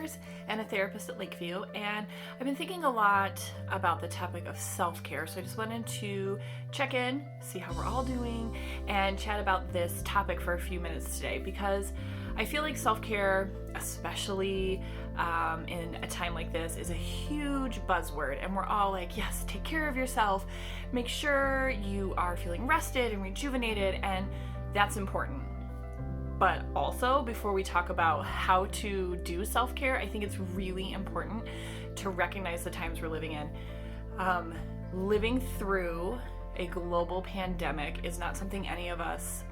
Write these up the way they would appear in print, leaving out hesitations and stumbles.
nurse and a therapist at Lakeview, and I've been thinking a lot about the topic of self-care, so I just wanted to check in, see how we're all doing, and chat about this topic for a few minutes today, because I feel like self-care, especially in a time like this, is a huge buzzword, and we're all like, yes, take care of yourself, make sure you are feeling rested and rejuvenated, and that's important. But also, before we talk about how to do self-care, I think it's really important to recognize the times we're living in. Living through a global pandemic is not something any of us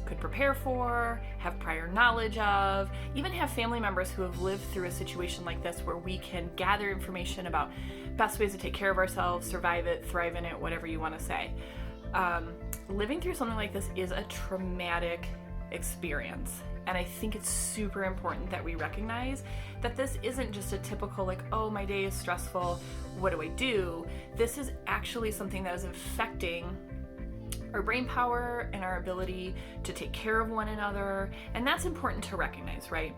could prepare for, have prior knowledge of, even have family members who have lived through a situation like this where we can gather information about best ways to take care of ourselves, survive it, thrive in it, whatever you want to say. Living through something like this is a traumatic experience, and I think it's super important that we recognize that this isn't just a typical like, oh, my day is stressful, what do I do? This is actually something that is affecting our brain power and our ability to take care of one another, and that's important to recognize, right?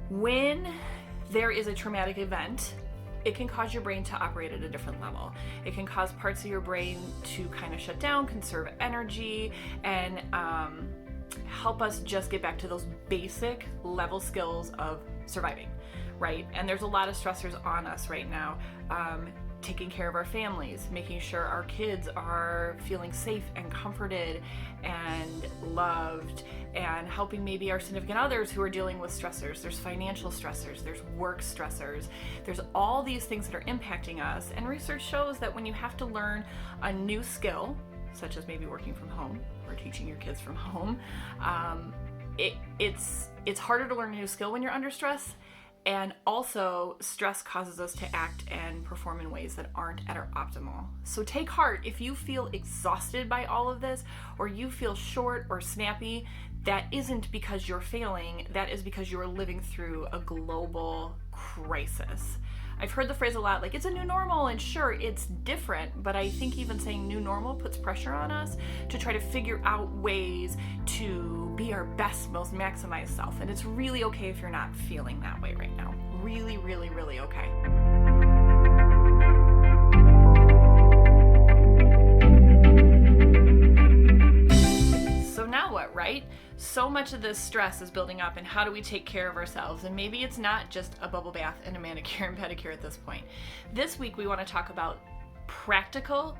When there is a traumatic event, it can cause your brain to operate at a different level. It can cause parts of your brain to kind of shut down, conserve energy, and help us just get back to those basic level skills of surviving, right? And there's a lot of stressors on us right now. Taking care of our families, making sure our kids are feeling safe and comforted and loved, and helping maybe our significant others who are dealing with stressors. There's financial stressors, there's work stressors, there's all these things that are impacting us. And research shows that when you have to learn a new skill, such as maybe working from home or teaching your kids from home, it's harder to learn a new skill when you're under stress. And also, stress causes us to act and perform in ways that aren't at our optimal. So take heart. If you feel exhausted by all of this, or you feel short or snappy, that isn't because you're failing. That is because you're living through a global crisis. I've heard the phrase a lot, like, it's a new normal, and sure, it's different, but I think even saying new normal puts pressure on us to try to figure out ways to be our best, most maximized self. And it's really okay if you're not feeling that way right now. Really, really, really okay. So now what, right? So much of this stress is building up, and how do we take care of ourselves? And maybe it's not just a bubble bath and a manicure and pedicure at this point. This week we want to talk about practical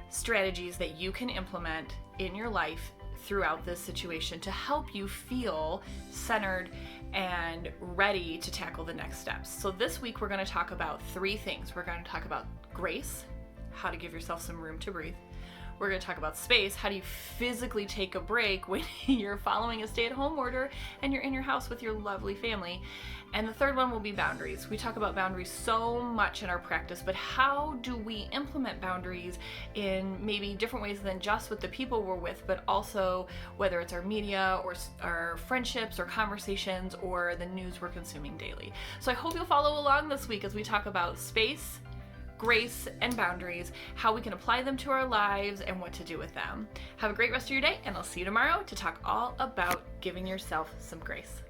strategies that you can implement in your life throughout this situation to help you feel centered and ready to tackle the next steps. So this week we're going to talk about 3 things. We're going to talk about grace, how to give yourself some room to breathe. We're going to talk about space. How do you physically take a break when you're following a stay-at-home order and you're in your house with your lovely family? And the third one will be boundaries. We talk about boundaries so much in our practice, but how do we implement boundaries in maybe different ways than just with the people we're with, but also whether it's our media or our friendships or conversations or the news we're consuming daily. So I hope you'll follow along this week as we talk about space, grace, and boundaries, how we can apply them to our lives, and what to do with them. Have a great rest of your day, and I'll see you tomorrow to talk all about giving yourself some grace.